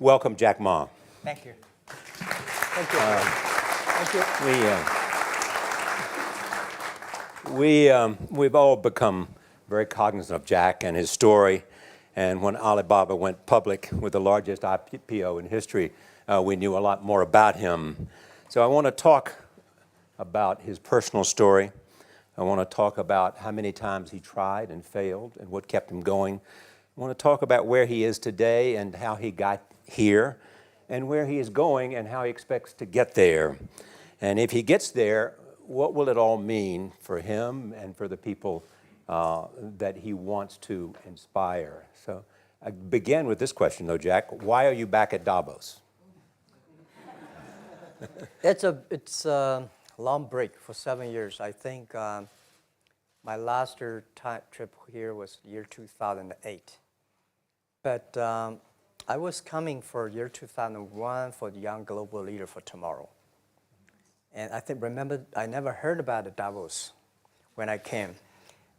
welcome Jack Ma. Thank you. Thank you. Thank you. We've all become very cognizant of Jack and his story. And when Alibaba went public with the largest IPO in history, we knew a lot more about him. So I want to talk about his personal story. I want to talk about how many times he tried and failed and what kept him going. I want to talk about where he is today and how he got here, and where he is going and how he expects to get there. And if he gets there, what will it all mean for him and for the people that he wants to inspire? So I begin with this question, though, Jack. Why are you back at Davos? It's a long break for 7 years. I think my last trip here was year 2008. But I was coming for year 2001 for the Young Global Leader for Tomorrow. And remember, I never heard about the Davos when I came.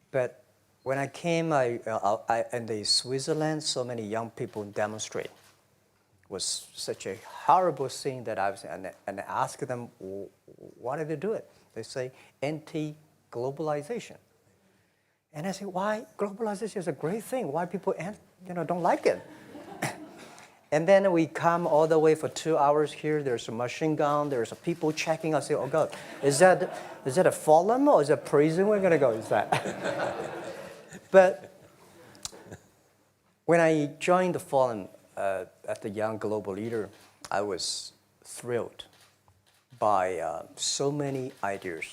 But when I came, in the Switzerland, so many young people demonstrate. It was such a horrible thing that I was, and I asked them, why did they do it? They say, anti-globalization. And I say, why? Globalization is a great thing. Why people don't like it? And then we come all the way for 2 hours here. There's a machine gun. There's people checking. I say, oh God, is that a forum or is it a prison we're gonna go? Is that? But when I joined the forum at the Young Global Leader, I was thrilled by so many ideas.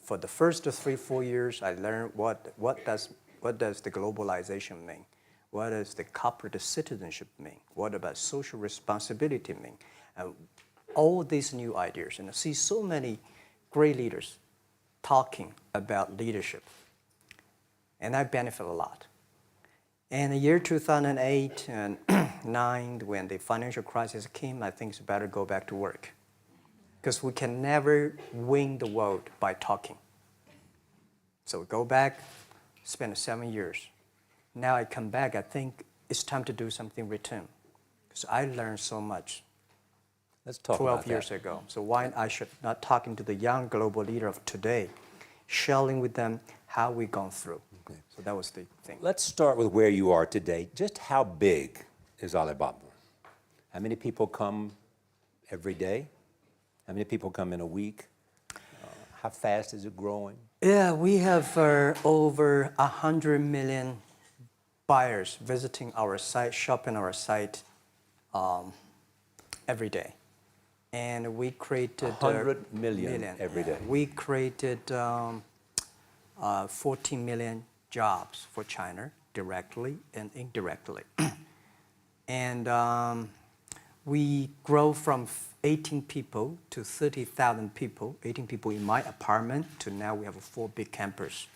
For the first 3-4 years, I learned what does the globalization mean? What does the corporate citizenship mean? What about social responsibility mean? All these new ideas, and I see so many great leaders talking about leadership, and I benefit a lot. And the year 2008 and 2009, when the financial crisis came, I think it's better go back to work, because we can never win the world by talking. So go back, spend 7 years. Now I come back, I think it's time to do something return. Because I learned so much. Let's talk 12 about years that. ago. So why I should not talking to the young global leader of today, sharing with them how we've gone through. Okay. So that was the thing. Let's start with where you are today. Just how big is Alibaba? How many people come every day? How many people come in a week? How fast is it growing? Yeah, we have over 100 million buyers visiting our site, shopping our site every day. And we created 100 million every day. We created 14 million jobs for China, directly and indirectly. And we grow from 18 people to 30,000 people, 18 people in my apartment, to now we have a 4 big campus.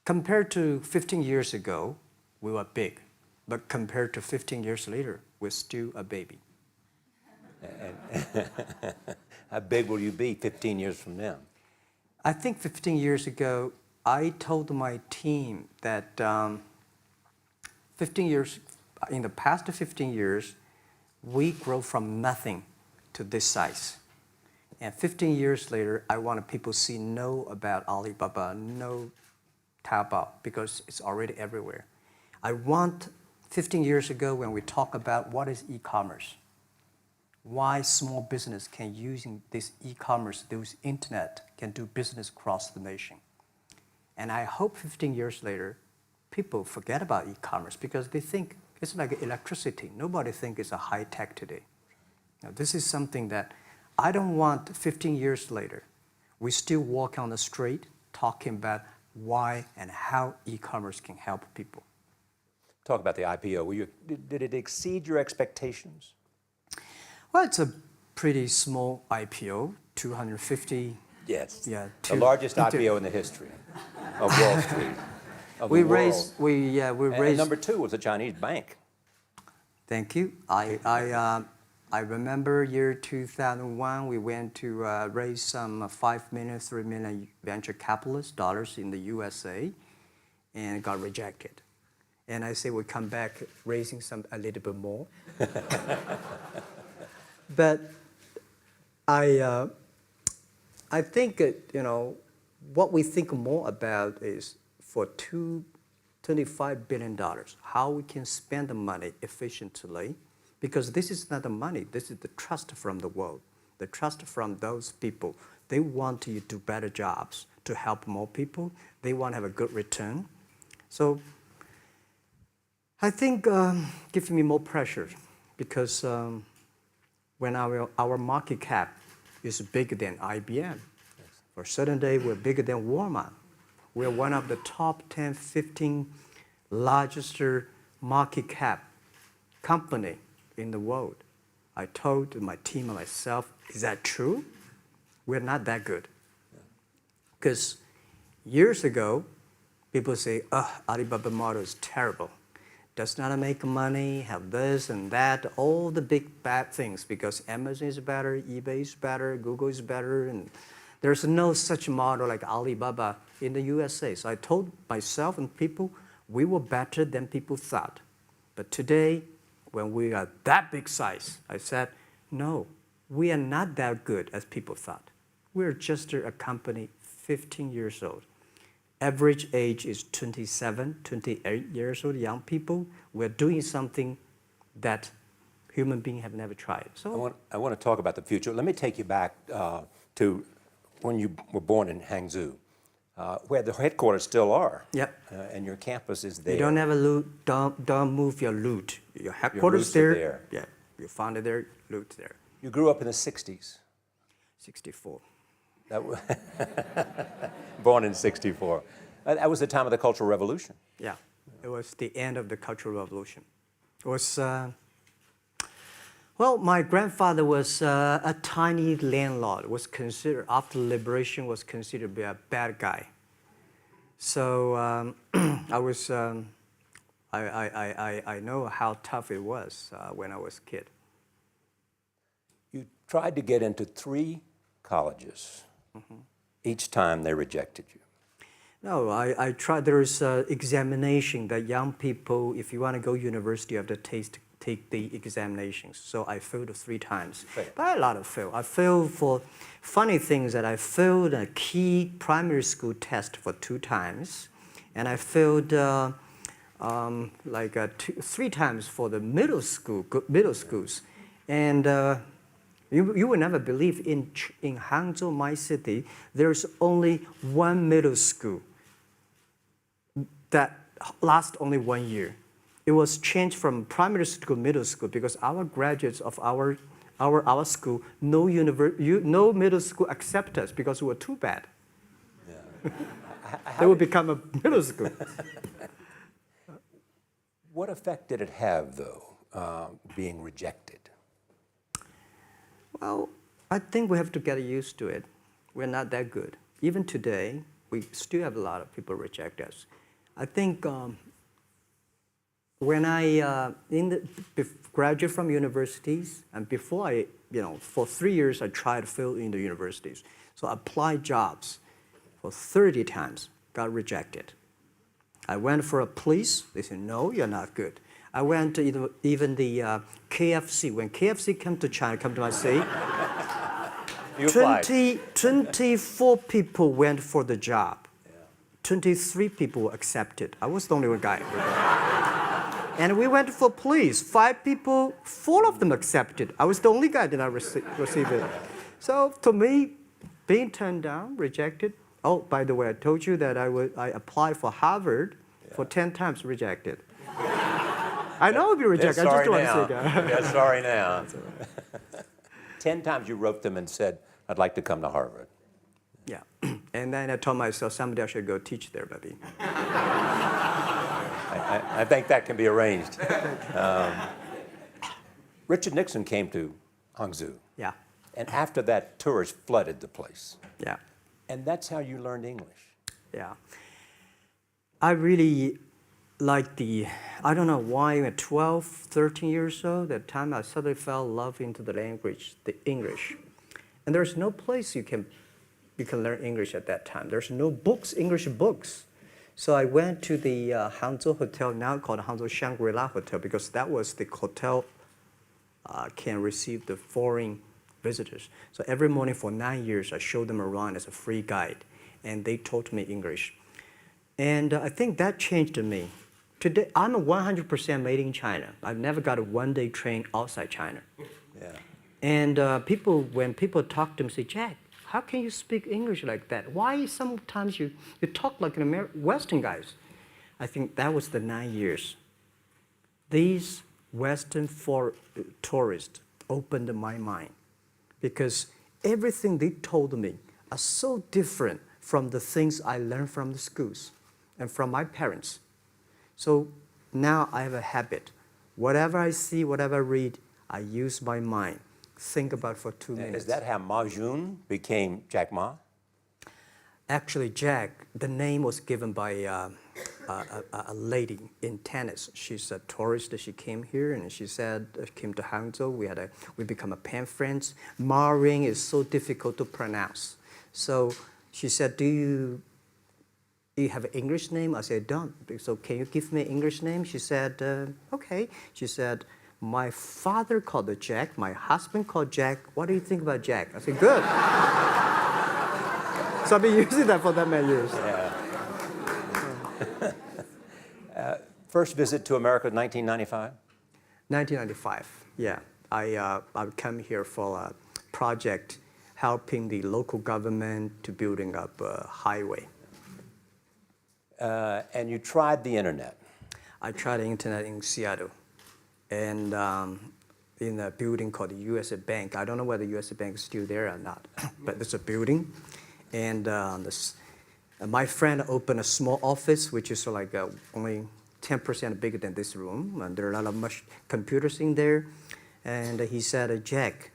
Compared to 15 years ago, we were big, but compared to 15 years later, we're still a baby. And how big will you be 15 years from now? I think 15 years ago, I told my team that 15 years, in the past 15 years, we grow from nothing to this size. And 15 years later, I want people to know about Alibaba, know Taobao, because it's already everywhere. I want 15 years ago when we talk about what is e-commerce, why small business can using this e-commerce, this internet, can do business across the nation. And I hope 15 years later, people forget about e-commerce because they think it's like electricity. Nobody thinks it's a high tech today. Now, this is something that I don't want 15 years later. We still walk on the street talking about why and how e-commerce can help people. Talk about the IPO. Did it exceed your expectations? Well, it's a pretty small IPO, 250. Yes. Yeah. The largest IPO in the history of Wall Street. We raised. And number 2 was a Chinese bank. Thank you. I remember year 2001. We went to raise some 5 million, 3 million venture capitalist dollars in the USA, and got rejected. And I say we'll come back raising a little bit more. But I think, what we think more about is for $25 billion, how we can spend the money efficiently, because this is not the money, this is the trust from the world, the trust from those people. They want you to do better jobs to help more people. They want to have a good return. So I think gives me more pressure because when our market cap is bigger than IBM, for a certain day we're bigger than Walmart. We're one of the top 10, 15 largest market cap company in the world. I told my team and myself, is that true? We're not that good. Because years ago, people say, Alibaba model is terrible. Does not make money, have this and that, all the big bad things, because Amazon is better, eBay is better, Google is better, and there's no such model like Alibaba in the USA. So I told myself and people, we were better than people thought. But today, when we are that big size, I said, no, we are not that good as people thought. We're just a company 15 years old. Average age is 27, 28 years old, young people. We're doing something that human beings have never tried. So I want to talk about the future. Let me take you back to when you were born in Hangzhou, where the headquarters still are. Yep. And your campus is there. You don't have a loot, don't move your loot. Your headquarters roots are there. Yeah, you found it there, loot there. You grew up in the 60s. 64. Born in 64. That was the time of the Cultural Revolution. Yeah, it was the end of the Cultural Revolution. It was, well, my grandfather was a tiny landlord, was considered, after liberation, was considered to be a bad guy. So I was, I know how tough it was when I was a kid. You tried to get into 3 colleges. Mm-hmm. Each time they rejected you. No, I tried. There is an examination that young people, if you want to go to university, you have to take the examinations. So I failed 3 times. Right. But a lot of fail. I failed for funny things that I failed a key primary school test for 2 times. And I failed 3 times for the middle schools. And you will never believe in Hangzhou, my city, there's only 1 middle school that lasts only 1 year. It was changed from primary school to middle school because our graduates of our school, no middle school accept us because we were too bad. Yeah. They would become a middle school. What effect did it have, though, being rejected? Well, I think we have to get used to it. We're not that good. Even today, we still have a lot of people reject us. I think when I graduated from universities, and before I, for 3 years, I tried to fill in the universities. So I applied jobs for 30 times, got rejected. I went for a police. They said, no, you're not good. I went to even the KFC. When KFC came to China, come to my city, 24 people went for the job. 23 people were accepted. I was the only one guy. And we went for police. 5 people, 4 of them accepted. I was the only guy that I received it. So to me, being turned down, rejected. Oh, by the way, I told you that I applied for Harvard for 10 times, rejected. I know I'll be rejected. I just don't want to say that. Yeah, sorry now. 10 times you wrote them and said, I'd like to come to Harvard. Yeah. And then I told myself, someday I should go teach there, baby. I think that can be arranged. Richard Nixon came to Hangzhou. Yeah. And after that, tourists flooded the place. Yeah. And that's how you learned English. Yeah. I really like I don't know why, at 12, 13 years old, at that time I suddenly fell in love into the language, the English. And there's no place you can learn English at that time. There's no books, English books. So I went to the Hangzhou Hotel, now called Hangzhou Shangri-La Hotel, because that was the hotel can receive the foreign visitors. So every morning for 9 years, I showed them around as a free guide, and they taught me English. And I think that changed me. Today, I'm a 100% made in China. I've never got a one-day train outside China. Yeah. And when people talk to me, say, Jack, how can you speak English like that? Why sometimes you talk like an Western guys? I think that was the 9 years. These Western tourists opened my mind because everything they told me are so different from the things I learned from the schools and from my parents. So now I have a habit. Whatever I see, whatever I read, I use my mind. Think about for 2 minutes. Is that how Ma Jun became Jack Ma? Actually, Jack, the name was given by a lady in tennis. She's a tourist. She came here and she said, came to Hangzhou. We become a pen friends. Ma Ring is so difficult to pronounce. So she said, do you have an English name? I said, don't. So can you give me an English name? She said, okay. She said, my father called it Jack. My husband called Jack. What do you think about Jack? I said, good. So I've been using that for that many years. Yeah. First visit to America, 1995? 1995, yeah. I come here for a project helping the local government to building up a highway. And you tried the internet. I tried the internet in Seattle. And in a building called the USA Bank. I don't know whether the USA Bank is still there or not, but it's a building. And my friend opened a small office, which is like only 10% bigger than this room. And there are a lot of computers in there. And he said, Jack,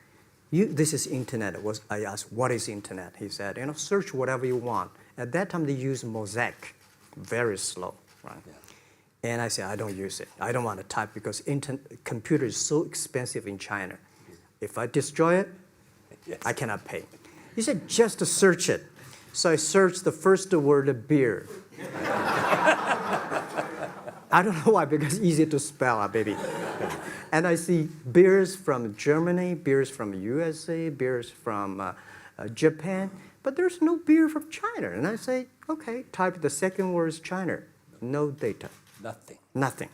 this is internet. I asked, what is internet? He said, search whatever you want. At that time, they used Mosaic, very slow, right? Yeah. And I said, I don't use it. I don't want to type because computer is so expensive in China. If I destroy it, yes, I cannot pay. He said, just to search it. So I searched the first word, beer. I don't know why, because it's easy to spell, baby. And I see beers from Germany, beers from USA, beers from Japan, but there's no beer from China. And I say, okay, type the second word is China. No data. Nothing.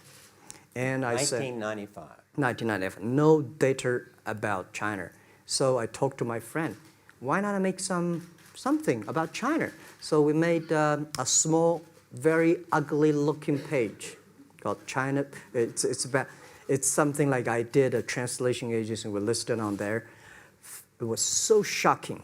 And I said, 1995, no data about China. So I talked to my friend, why not make something about China? So we made a small, very ugly looking page called China. It's something like I did a translation agency, we listed on there. It was so shocking.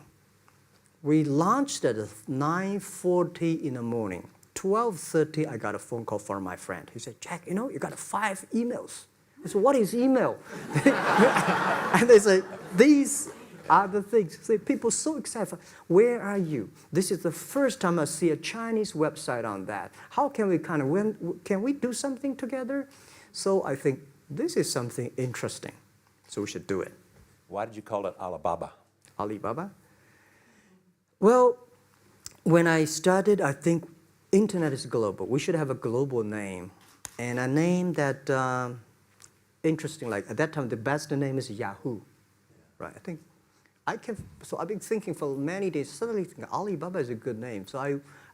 We launched at 9:40 in the morning. 12:30, I got a phone call from my friend. He said, Jack, you got 5 emails. I said, what is email? And they say, these are the things. So people so excited. Where are you? This is the first time I see a Chinese website on that. How can we can we do something together? So I think this is something interesting. So we should do it. Why did you call it Alibaba? Alibaba? Well, when I started, I think internet is global. We should have a global name. And a name that, interesting, like at that time, the best name is Yahoo. Right? So I've been thinking for many days, suddenly thinking Alibaba is a good name. So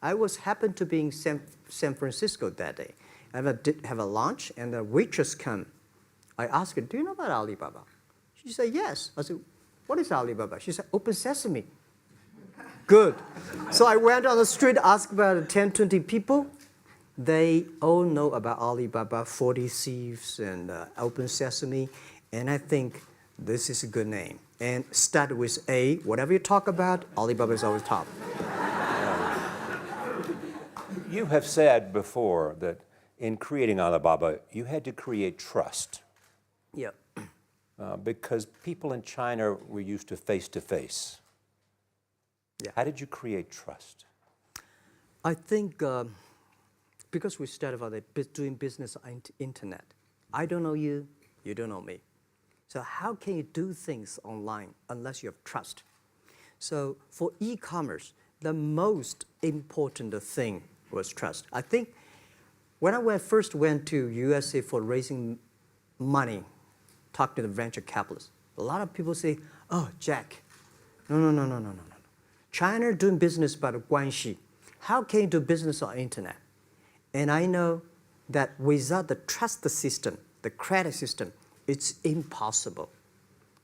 I happened to be in San Francisco that day. I did have a lunch, and the waitress came. I asked her, do you know about Alibaba? She said, yes. I said, what is Alibaba? She said, Open Sesame. Good. So I went on the street, asked about 10, 20 people. They all know about Alibaba, 40 Thieves, and Open Sesame. And I think this is a good name. And start with A. Whatever you talk about, Alibaba is always top. You have said before that in creating Alibaba, you had to create trust. Yeah. Because people in China were used to face-to-face. Yeah. How did you create trust? I think because we started out doing business on internet. I don't know you, you don't know me. So how can you do things online unless you have trust? So for e-commerce, the most important thing was trust. I think when I first went to USA for raising money, talk to the venture capitalists, a lot of people say, oh, Jack, no. China doing business by the guanxi. How can you do business on internet? And I know that without the trust system, the credit system, it's impossible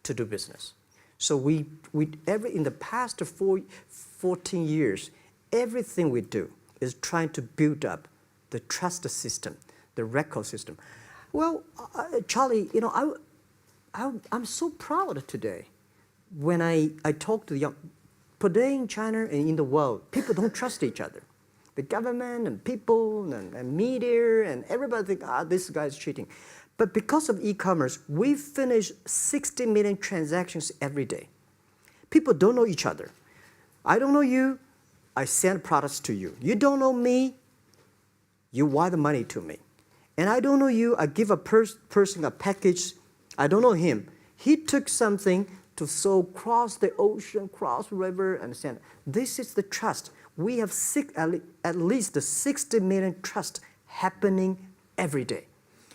to do business. So in the past 14 years, everything we do is trying to build up the trust system, the record system. Well, Charlie, I'm so proud today when I talk to the young. Today in China and in the world, people don't trust each other. The government and people and media and everybody think, this guy's cheating. But because of e-commerce, we finish 60 million transactions every day. People don't know each other. I don't know you, I send products to you. You don't know me, you wire the money to me. And I don't know you, I give a person a package, I don't know him. He took something to cross the ocean, cross the river, and send. This is the trust. We have at least 60 million trust happening every day.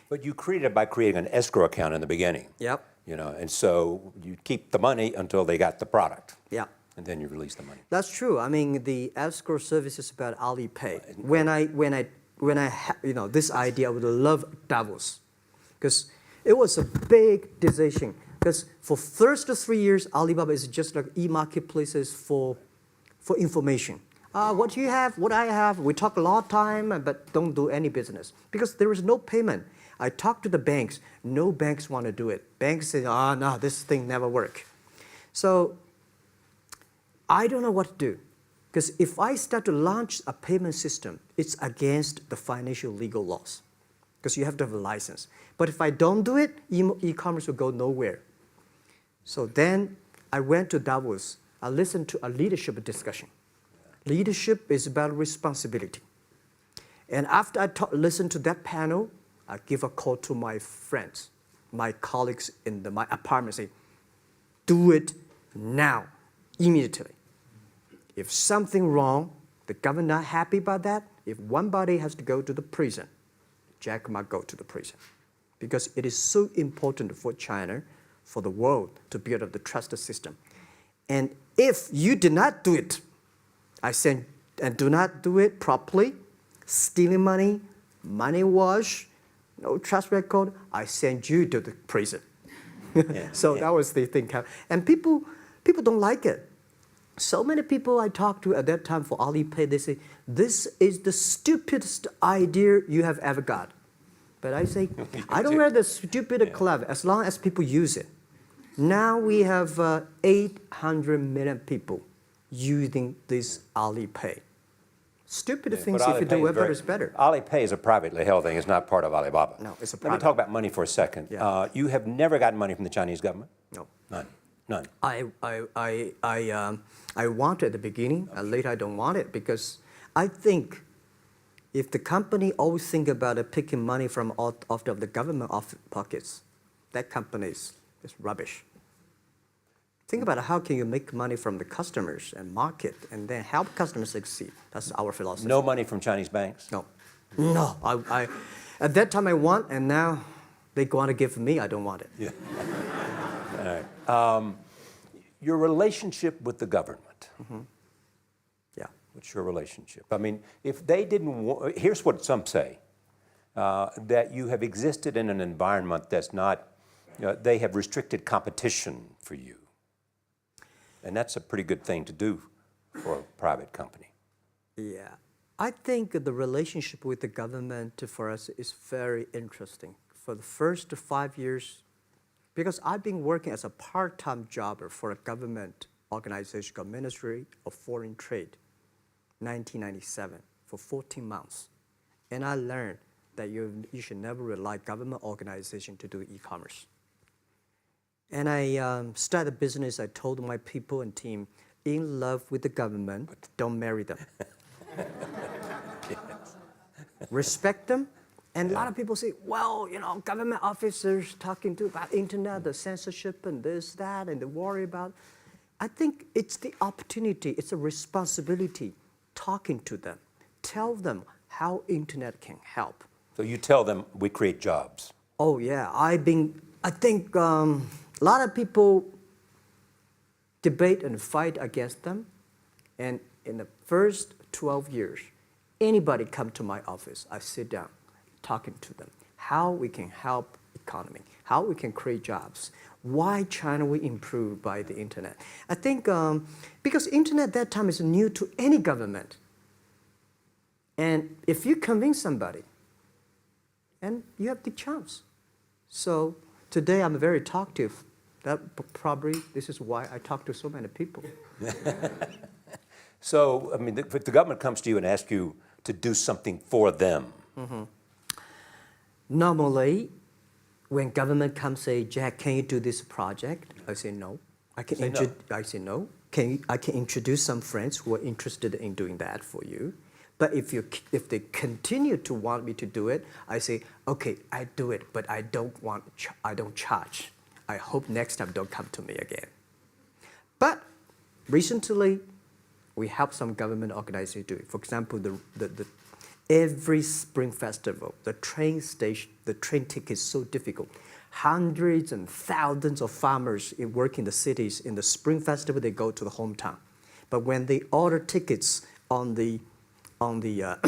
But you created it by creating an escrow account in the beginning. Yep. And so you keep the money until they got the product. Yeah. And then you release the money. That's true. I mean, the escrow service is about Alipay. When I had, this idea, I would love Davos, because it was a big decision. Because for first 3 years, Alibaba is just like e-marketplaces for information. What you have, what I have, we talk a lot of time, but don't do any business. Because there is no payment. I talked to the banks. No banks want to do it. Banks say, no, this thing never work. So I don't know what to do. Because if I start to launch a payment system, it's against the financial legal laws. Because you have to have a license. But if I don't do it, e-commerce will go nowhere. So then I went to Davos. I listened to a leadership discussion. Leadership is about responsibility. And after I listened to that panel, I give a call to my friends, my colleagues in my apartment, say, do it now, immediately. If something wrong, the government not happy about that, if one body has to go to the prison, Jack might go to the prison. Because it is so important for China, for the world, to build up the trust system. And if you did not do it, I said, and do not do it properly, stealing money, money wash, no trust record, I send you to the prison. That was the thing. And people don't like it. So many people I talked to at that time for Alipay, they say, this is the stupidest idea you have ever got. But I say, I don't wear the stupid clever as long as people use it. Now we have 800 million people using this Alipay. Stupid things, if you do it better, is better. Alipay is a privately held thing. It's not part of Alibaba. No, it's a private. Let me private. talk about money for a second. Yeah. You have never gotten money from the Chinese government? No. None. I want it at the beginning, and later I don't want it, because I think if the company always think about picking money from out of the government pockets, that company is rubbish. Think about how can you make money from the customers and market and then help customers succeed. That's our philosophy. No money from Chinese banks? No. No. I at that time I want, and now they want to give me, I don't want it. Yeah. All right. Your relationship with the government. Mm-hmm. Yeah. What's your relationship? I mean, if they didn't, here's what some say, that you have existed in an environment that's not, they have restricted competition for you. And that's a pretty good thing to do for a private company. Yeah. I think the relationship with the government for us is very interesting. For the first 5 years, because I've been working as a part-time jobber for a government organization called Ministry of Foreign Trade, 1997, for 14 months. And I learned that you should never rely on government organization to do e-commerce. And I started a business. I told my people and team, in love with the government, but don't marry them. Respect them. And a lot of people say, well, government officers talking about internet, the censorship and this, that, and they worry about. I think it's the opportunity, it's a responsibility talking to them, tell them how internet can help. So you tell them we create jobs. Oh yeah, I think a lot of people debate and fight against them. And in the first 12 years, anybody come to my office, I sit down talking to them, how we can help economy, how we can create jobs, why China will improve by the internet. I think because internet that time is new to any government. And if you convince somebody, and you have the chance. So today I'm very talkative. That probably, this is why I talk to so many people. So, I mean, if the government comes to you and asks you to do something for them. Normally, when government comes say, Jack, can you do this project? I say no. I say no. I can introduce some friends who are interested in doing that for you. But if they continue to want me to do it, I say, okay, I do it, but I don't charge. I hope next time don't come to me again. But recently, we help some government organizations do it. For example, every spring festival, the train ticket is so difficult. Hundreds and thousands of farmers work in the cities. In the spring festival, they go to the hometown. But when they order tickets on the other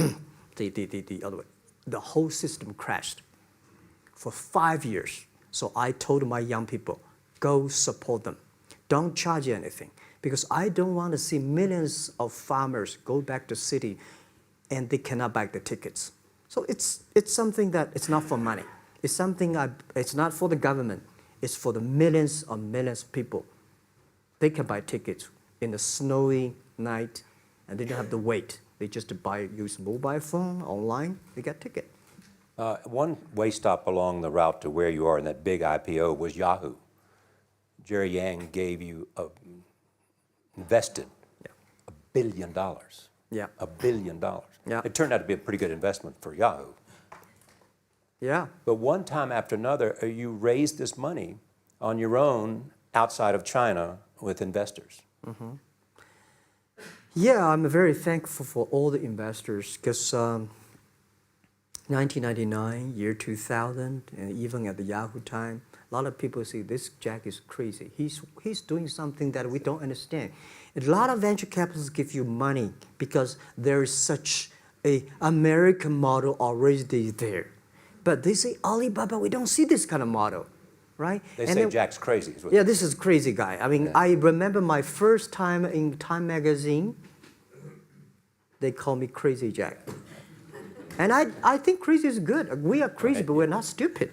way, the whole system crashed for 5 years. So I told my young people, go support them. Don't charge anything. Because I don't want to see millions of farmers go back to city and they cannot buy the tickets. So it's something that it's not for money. It's something it's not for the government. It's for the millions of people. They can buy tickets in the snowy night and they don't have to wait. They just use mobile phone, online, they get ticket. One way stop along the route to where you are in that big IPO was Yahoo. Jerry Yang gave you invested $1 billion. Yeah. $1 billion. Yeah. It turned out to be a pretty good investment for Yahoo. Yeah. But one time after another, you raised this money on your own outside of China with investors. Yeah, I'm very thankful for all the investors because 1999, year 2000, and even at the Yahoo time, a lot of people say this Jack is crazy. He's doing something that we don't understand. A lot of venture capitalists give you money because there is such a American model already there. But they say, Alibaba, we don't see this kind of model, right? They say Jack's crazy. Yeah, this is crazy guy. I mean, I remember my first time in Time magazine, they call me Crazy Jack. And I think crazy is good. We are crazy, but we're not stupid.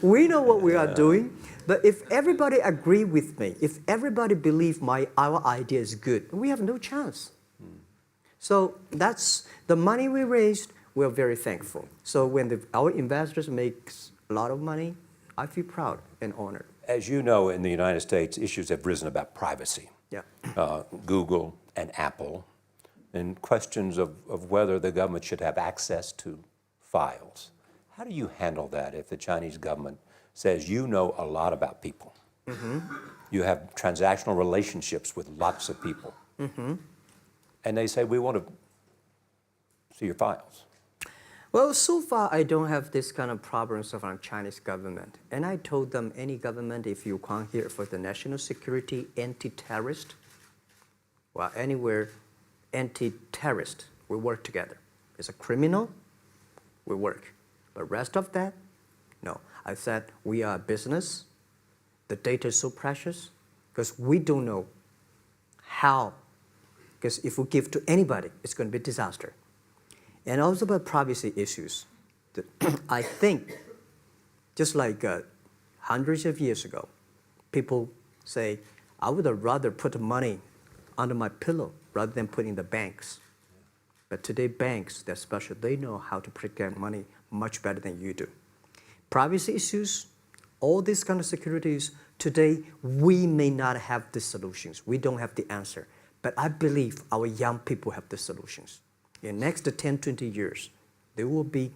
We know what we are doing, but if everybody agree with me, if everybody believe our idea is good, we have no chance. So that's the money we raised. We're very thankful. So when our investors make a lot of money, I feel proud and honored. As you know, in the United States, issues have risen about privacy. Yeah. Google and Apple, and questions of whether the government should have access to files. How do you handle that if the Chinese government says you know a lot about people? You have transactional relationships with lots of people. And they say, we want to see your files. Well, so far, I don't have this kind of problems from Chinese government. And I told them, any government, if you come here for the national security, anti-terrorist, well, anywhere, anti-terrorist, we work together. It's a criminal, we work. But rest of that, no. I said, we are a business. The data is so precious because we don't know how. Because if we give to anybody, it's going to be a disaster. And also about privacy issues. I think, just like hundreds of years ago, people say, I would rather put money under my pillow rather than put in the banks. But today, banks, they're special. They know how to protect money much better than you do. Privacy issues, all these kind of securities, today, we may not have the solutions. We don't have the answer. But I believe our young people have the solutions. In the next 10, 20 years, there will be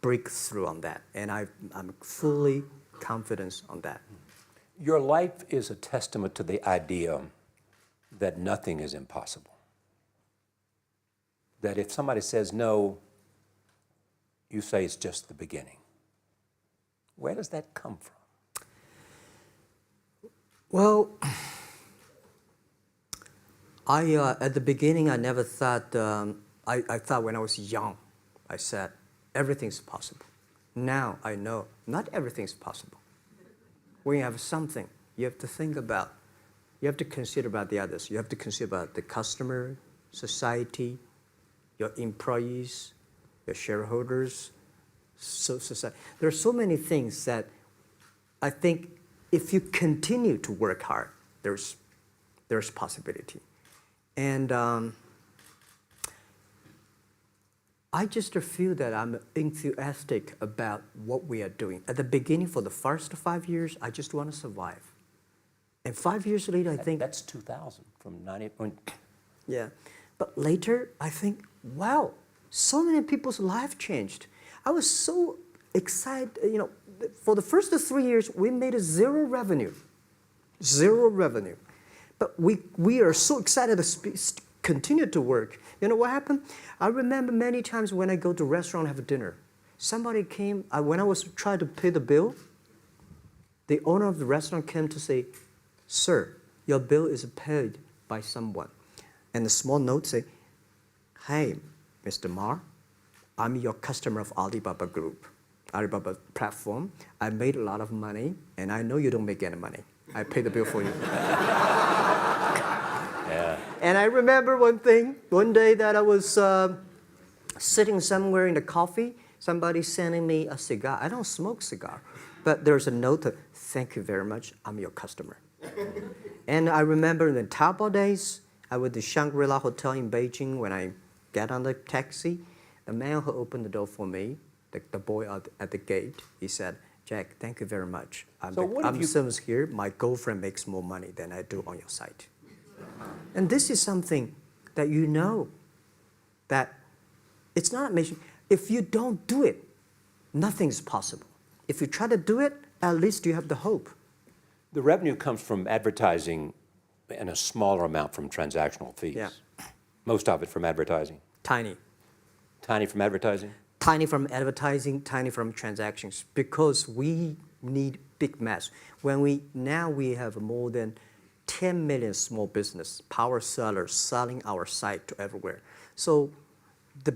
breakthrough on that. And I'm fully confident on that. Your life is a testament to the idea that nothing is impossible. That if somebody says no, you say it's just the beginning. Where does that come from? Well, at the beginning, I never thought, I thought when I was young, I said, everything's possible. Now I know not everything's possible. When you have something, you have to think about, you have to consider about the others. You have to consider about the customer, society, your employees, your shareholders, society. There are so many things that I think if you continue to work hard, there's possibility. And I just feel that I'm enthusiastic about what we are doing. At the beginning, for the first 5 years, I just want to survive. And 5 years later, I think... That's 2000, from 90... Yeah. But later, I think, wow, so many people's life changed. I was so excited, you know, for the first 3 years, we made zero revenue. Zero revenue. But we are so excited to continue to work. You know what happened? I remember many times when I go to a restaurant and have dinner, somebody came, when I was trying to pay the bill, the owner of the restaurant came to say, "Sir, your bill is paid by someone." And the small note say, "Hey, Mr. Ma, I'm your customer of Alibaba Group, Alibaba platform. I made a lot of money, and I know you don't make any money. I pay the bill for you." Yeah. And I remember one day that I was sitting somewhere in the coffee, somebody sending me a cigar. I don't smoke cigar, but there's a note, "Thank you very much, I'm your customer." And I remember in the Taobao days, I was at the Shangri-La Hotel in Beijing. When I get on the taxi, the man who opened the door for me, the boy at the gate, he said, "Jack, thank you very much. I'm service here. My girlfriend makes more money than I do on your site." And this is something that you know, that it's not amazing. If you don't do it, nothing's possible. If you try to do it, at least you have the hope. The revenue comes from advertising and a smaller amount from transactional fees. Yeah. Most of it from advertising. Tiny. Tiny from advertising? Tiny from advertising, tiny from transactions, because we need big mass. Now we have more than 10 million small business power sellers selling our site to everywhere. So the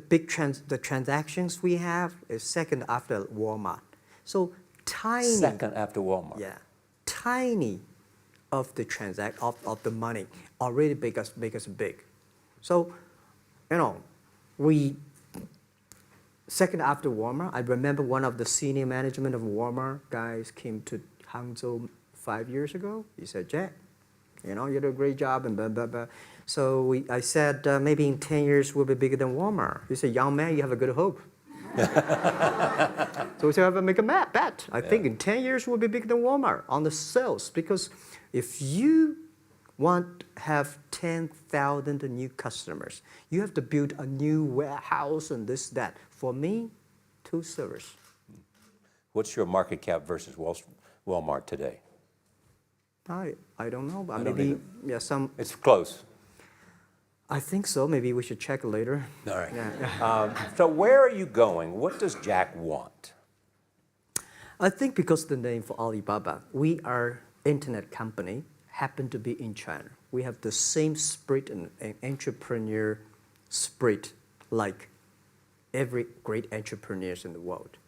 transactions we have is second after Walmart. So tiny. Second after Walmart. Yeah, tiny of the of the money already make us big. So, you know, second after Walmart, I remember one of the senior management of Walmart guys came to Hangzhou 5 years ago. He said, "Jack, you know, you do a great job," and blah, blah, blah. So I said, "Maybe in 10 years we'll be bigger than Walmart." He said, "Young man, you have a good hope." So we said, "I make a bet. I think in 10 years we'll be bigger than Walmart on the sales." Because if you want to have 10,000 new customers, you have to build a new warehouse and this, that. For me, 2 servers. What's your market cap versus Walmart today? I don't know, but I don't maybe, either. yeah, some. It's close. I think so. Maybe we should check later. All right. Yeah. So where are you going? What does Jack want? I think because the name for Alibaba, we are internet company, happen to be in China. We have the same spirit and entrepreneur spirit like every great entrepreneurs in the world.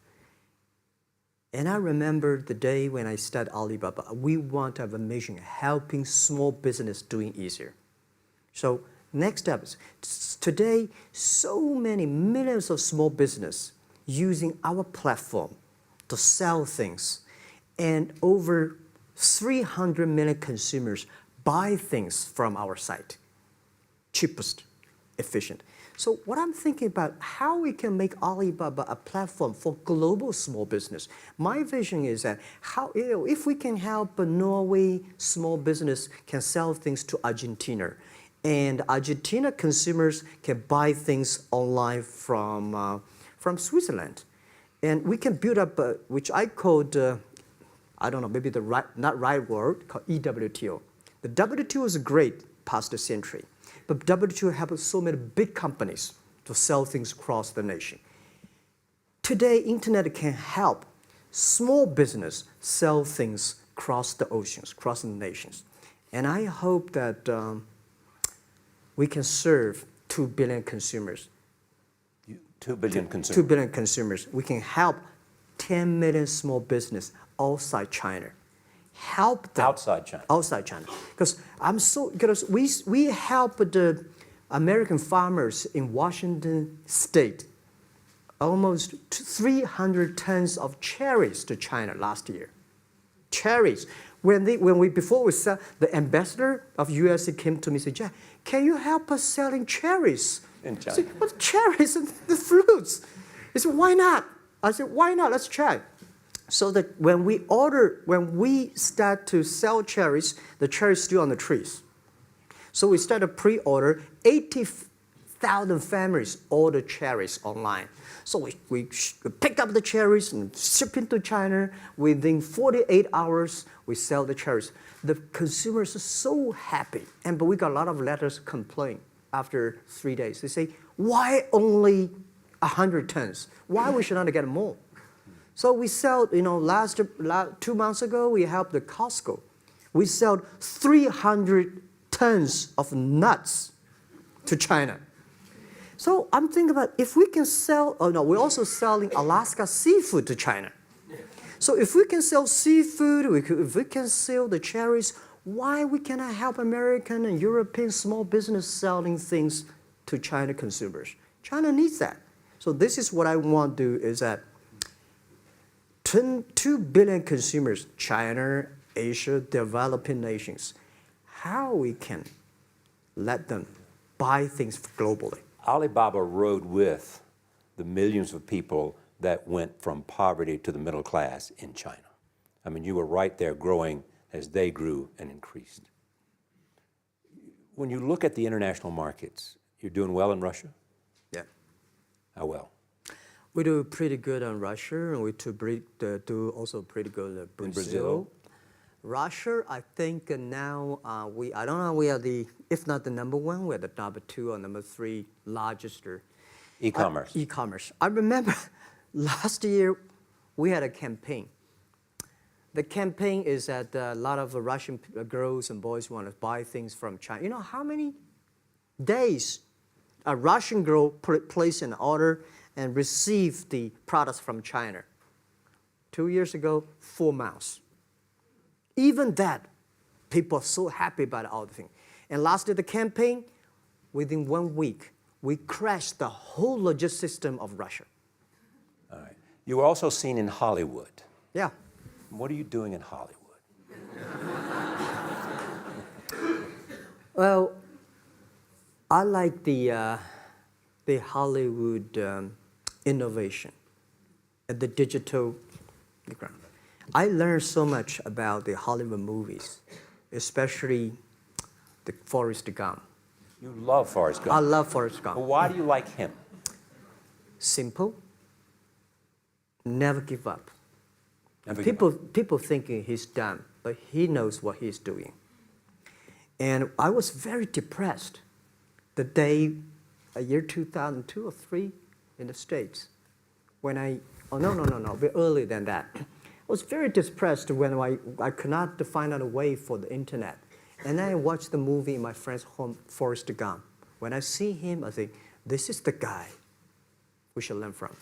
And I remember the day when I started Alibaba, we want to have a mission helping small business doing easier. So next step is, today, so many millions of small business using our platform to sell things, and over 300 million consumers buy things from our site. Cheapest, efficient. So what I'm thinking about, how we can make Alibaba a platform for global small business. My vision is that if we can help a Norway small business can sell things to Argentina, and Argentina consumers can buy things online from Switzerland. And we can build up, which I called, I don't know, maybe not right word, called EWTO. The WTO is great, past century. But WTO helps so many big companies to sell things across the nation. Today, internet can help small business sell things across the oceans, across the nations. And I hope that we can serve 2 billion consumers. 2 billion consumers. 2 billion consumers. We can help 10 million small business outside China. Help them. Outside China. Outside China. Because we help the American farmers in Washington State almost 300 tons of cherries to China last year. Cherries. Before we sell, the ambassador of US came to me and said, Jack, can you help us selling cherries? In China. I said, what cherries and the fruits? He said, why not? I said, why not? Let's try. So that when we start to sell cherries, the cherries still on the trees. So we start a pre-order, 80,000 families order cherries online. So we pick up the cherries and ship into China. Within 48 hours, we sell the cherries. The consumers are so happy. But we got a lot of letters complaint after 3 days. They say, why only 100 tons? Why we should not get more? So we sell, 2 months ago, we helped the Costco. We sold 300 tons of nuts to China. So I'm thinking about if we can sell, we're also selling Alaska seafood to China. So if we can sell seafood, if we can sell the cherries, why we cannot help American and European small business selling things to China consumers? China needs that. So this is what I want to do is that 2 billion consumers, China, Asia, developing nations, how we can let them buy things globally. Alibaba rode with the millions of people that went from poverty to the middle class in China. I mean, you were right there growing as they grew and increased. When you look at the international markets, you're doing well in Russia? Yeah. How well? We do pretty good on Russia, and we do also pretty good in Brazil. In Brazil? Russia, I think now I don't know, we are if not the number one, we're the number 2 or number 3 largest. E-commerce. E-commerce. I remember last year we had a campaign. The campaign is that a lot of Russian girls and boys want to buy things from China. You know how many days a Russian girl placed an order and received the products from China? 2 years ago, 4 months. Even that, people are so happy about all the thing. And last year, the campaign, within 1 week, we crashed the whole logistics system of Russia. All right. You were also seen in Hollywood. Yeah. What are you doing in Hollywood? Well, I like the Hollywood innovation and the digital background. I learned so much about the Hollywood movies, especially the Forrest Gump. You love Forrest Gump. I love Forrest Gump. Well, why do you like him? Simple. Never give up. Never give up. People thinking he's dumb, but he knows what he's doing. And I was very depressed the day, year 2002 or 3 in the States, when a bit earlier than that. I was very depressed when I could not find out a way for the internet. And then I watched the movie in my friend's home, Forrest Gump. When I see him, I think, this is the guy we should learn from.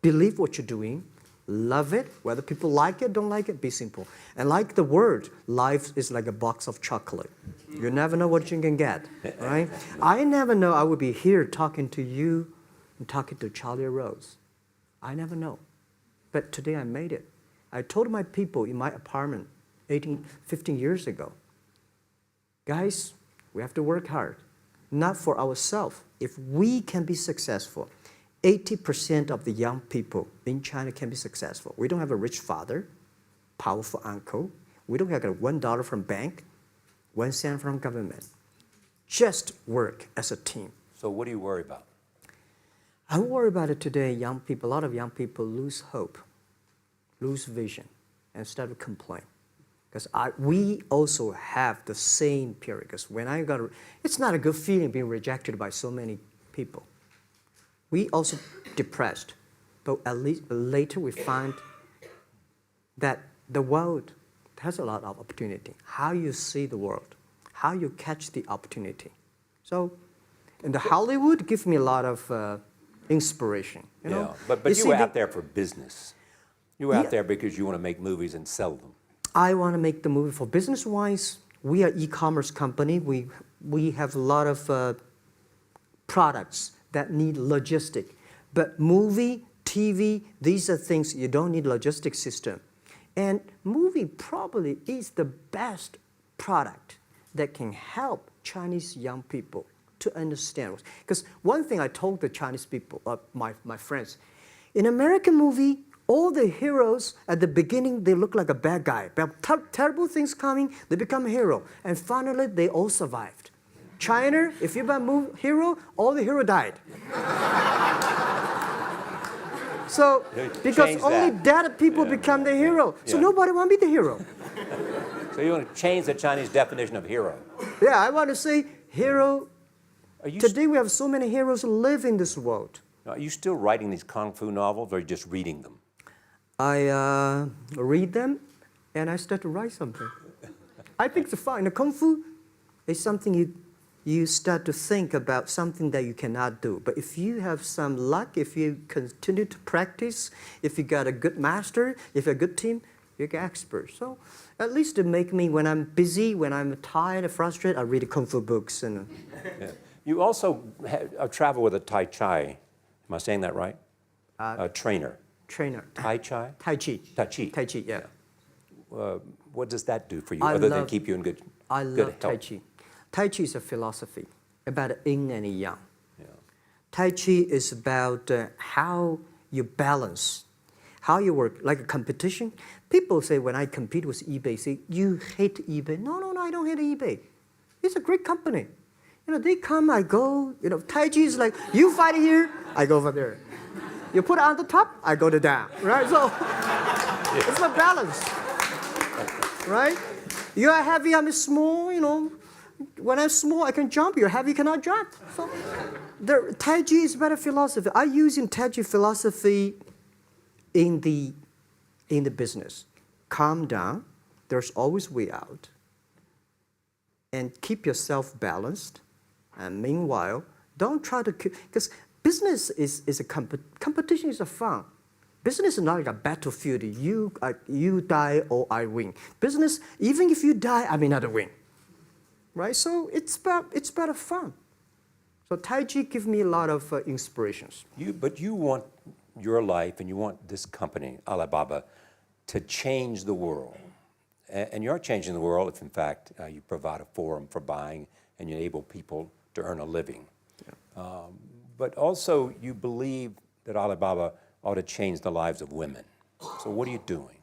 Believe what you're doing, love it, whether people like it, don't like it, be simple. And like the word, life is like a box of chocolate. You never know what you can get, right? I never know I would be here talking to you and talking to Charlie Rose. I never know. But today I made it. I told my people in my apartment 15 years ago, guys, we have to work hard, not for ourselves. If we can be successful, 80% of the young people in China can be successful. We don't have a rich father, powerful uncle. We don't have $1 from bank, 1 cent from government. Just work as a team. So what do you worry about? I worry about it today. Young people, a lot of young people lose hope, lose vision, and start to complain. Because we also have the same period. Because when it's not a good feeling being rejected by so many people. We also depressed, but at least later we find that the world has a lot of opportunity. How you see the world, how you catch the opportunity. So, and the Hollywood gives me a lot of inspiration. You know? But you were out there for business. You were out there because you want to make movies and sell them. I want to make the movie for business-wise. We are e-commerce company. We have a lot of products that need logistic. But movie, TV, these are things you don't need logistic system. And movie probably is the best product that can help Chinese young people to understand. Because one thing I told the Chinese people, my friends, in American movie, all the heroes at the beginning, they look like a bad guy. Terrible things coming, they become a hero. And finally, they all survived. China, if you're a hero, all the hero died. So, because only dead people become the hero. So nobody want to be the hero. So you want to change the Chinese definition of hero? Yeah, I want to say hero. Today we have so many heroes who live in this world. Are you still writing these kung fu novels, or are you just reading them? I read them, and I start to write something. I think it's fun. The kung fu is something you start to think about something that you cannot do. But if you have some luck, if you continue to practice, if you got a good master, if you're a good team, you get expert. So at least to make me, when I'm busy, when I'm tired or frustrated, I read kung fu books. And You also travel with a Tai Chi. Am I saying that right? A trainer. Tai Chi? Tai Chi. Tai Chi. Tai Chi, yeah. What does that do for you, other than keep you in good health? I love Tai Chi. Tai Chi is a philosophy about yin and yang. Yeah. Tai Chi is about how you balance, how you work, like a competition. People say when I compete with eBay, say, you hate eBay. No, I don't hate eBay. It's a great company. You know, they come, I go. You know, Tai Chi is like, you fight here, I go over there. You put it on the top, I go to down, right? So it's a balance, right? You are heavy, I'm small, you know. When I'm small, I can jump. You're heavy, you cannot jump. So the Tai Chi is about a philosophy. I use in Tai Chi philosophy in the business. Calm down. There's always way out. And keep yourself balanced. And meanwhile, don't try to because business is a competition is a fun. Business is not like a battlefield. You die or I win. Business, even if you die, I may not win. Right? So it's about fun. So Tai Chi gives me a lot of inspirations. But you want your life and you want this company, Alibaba, to change the world. And you're changing the world if, in fact, you provide a forum for buying and you enable people to earn a living. Yeah. But also, you believe that Alibaba ought to change the lives of women. So what are you doing?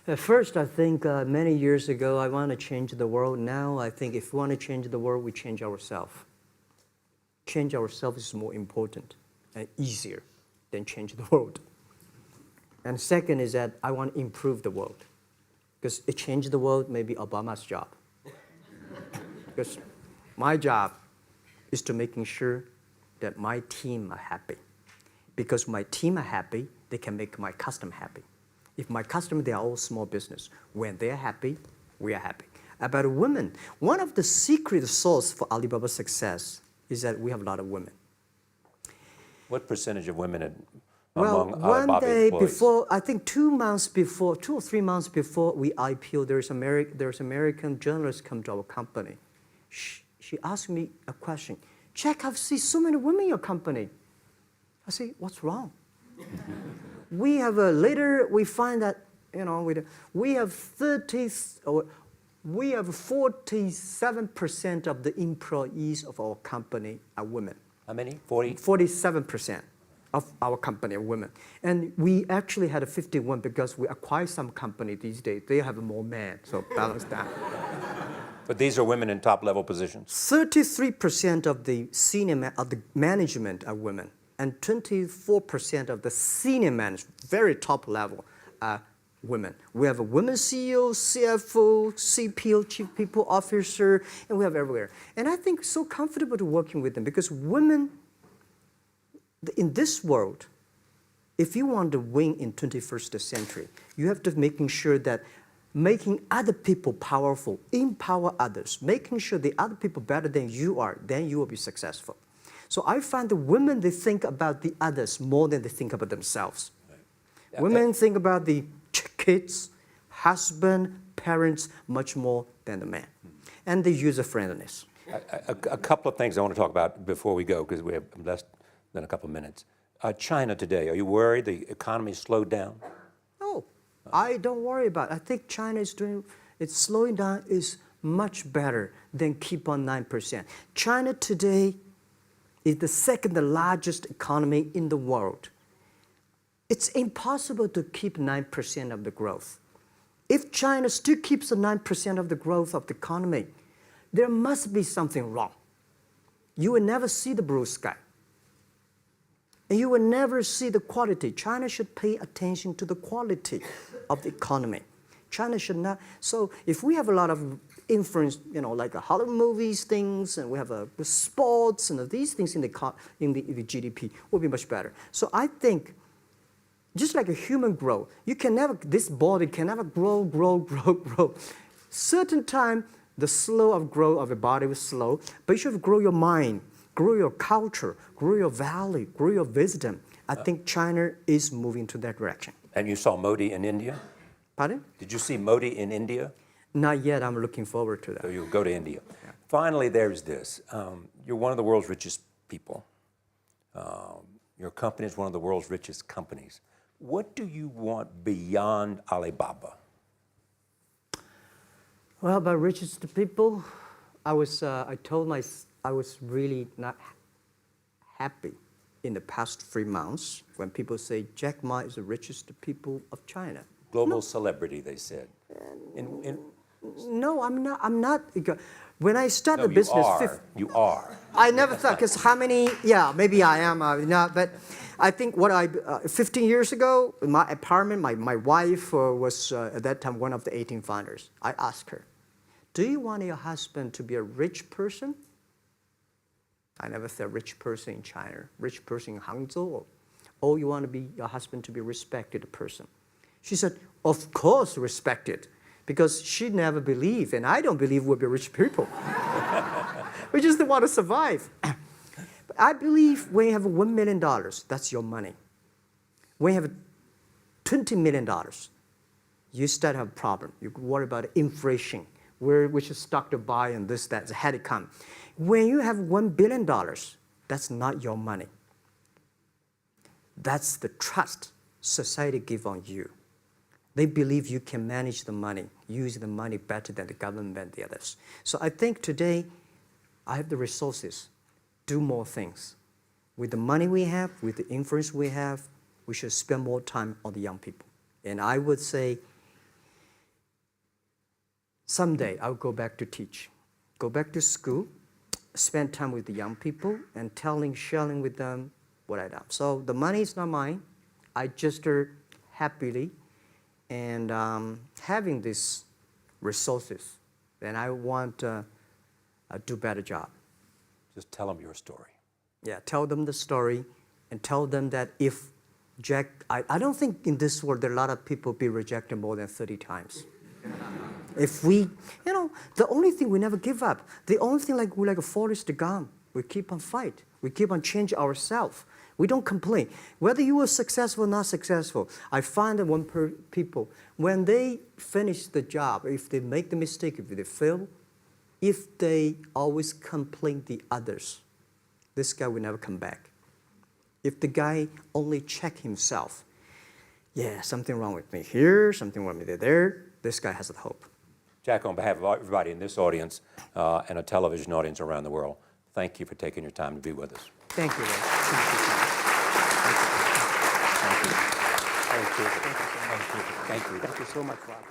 At first, I think many years ago, I want to change the world. Now, I think if we want to change the world, we change ourselves. Change ourselves is more important and easier than change the world. And second is that I want to improve the world. Because it changed the world may be Obama's job. Because my job is to making sure that my team are happy. Because my team are happy, they can make my customer happy. If my customer, they are all small business. When they're happy, we are happy. About women, one of the secret source for Alibaba's success is that we have a lot of women. What percentage of women Well, among one Alibaba day employees? before, I think 2 or 3 months before we IPO, there's American journalist come to our company. She asked me a question. Jack, I've seen so many women in your company. I say, what's wrong? We have later we find that we have 47% of the employees of our company are women. How many? 40? 47% of our company are women. And we actually had a 51 because we acquired some company these days. They have more men, so balance that. But these are women in top-level positions? 33% of the management are women. And 24% of the senior management, very top level, are women. We have a women CEO, CFO, CPO, Chief People Officer, and we have everywhere. And I think so comfortable to working with them because women, in this world, if you want to win in 21st century, you have to making sure that making other people powerful, empower others, making sure the other people better than you are, then you will be successful. So I find the women, they think about the others more than they think about themselves. Right. Yeah, women think about the kids, husband, parents, much more than the man. And the user-friendliness. A couple of things I want to talk about before we go, because we have less than a couple of minutes. China today, are you worried the economy slowed down? No, I don't worry about it. I think China is doing, it's slowing down is much better than keep on 9%. China today is the second largest economy in the world. It's impossible to keep 9% of the growth. If China still keeps the 9% of the growth of the economy, there must be something wrong. You will never see the blue sky. And you will never see the quality. China should pay attention to the quality of the economy. China should not. So if we have a lot of influence, like Hollywood movies, things, and we have sports and these things in the GDP, will be much better. So I think, just like a human growth, this body can never grow. Certain time, the slow of growth of the body is slow, but you should grow your mind, grow your culture, grow your value, grow your wisdom. I think China is moving to that direction. And you saw Modi in India? Pardon? Did you see Modi in India? Not yet. I'm looking forward to that. So you'll go to India. Yeah. Finally, there's this. You're one of the world's richest people. Your company is one of the world's richest companies. What do you want beyond Alibaba? Well, about richest people, I was really not happy in the past 3 months when people say Jack Ma is the richest people of China. Global celebrity, they said. No, I'm not. When I started the business, you are. I never thought, because how many? Yeah, maybe I am. But I think 15 years ago, in my apartment, my wife was at that time one of the 18 founders. I asked her, "Do you want your husband to be a rich person?" I never said rich person in China, rich person in Hangzhou. Or you want your husband to be a respected person? She said, "Of course, respected." Because she never believed, and I don't believe we'll be rich people. We just want to survive. But I believe when you have $1 million, that's your money. When you have $20 million, you start to have a problem. You worry about inflation, which is stock to buy and this, that, had it come. When you have $1 billion, that's not your money. That's the trust society gives on you. They believe you can manage the money, use the money better than the government and the others. So I think today, I have the resources, do more things. With the money we have, with the influence we have, we should spend more time on the young people. And I would say, someday I'll go back to teach, go back to school, spend time with the young people, and sharing with them what I done. So the money is not mine. I just happily and having these resources, then I want to do a better job. Just tell them your story. Yeah, tell them the story and tell them that if Jack, I don't think in this world there are a lot of people be rejected more than 30 times. If we, the only thing we never give up, the only thing we're like a Forrest Gump, we keep on fight. We keep on changing ourselves. We don't complain. Whether you were successful or not successful, I find that people, when they finish the job, if they make the mistake, if they fail, if they always complain the others, this guy will never come back. If the guy only check himself, yeah, something wrong with me here, something wrong with me there, this guy has a hope. Jack, on behalf of everybody in this audience and a television audience around the world, thank you for taking your time to be with us. Thank you, Ray. Thank you. Thank you. Thank you. Thank you. Thank you so much, Rob.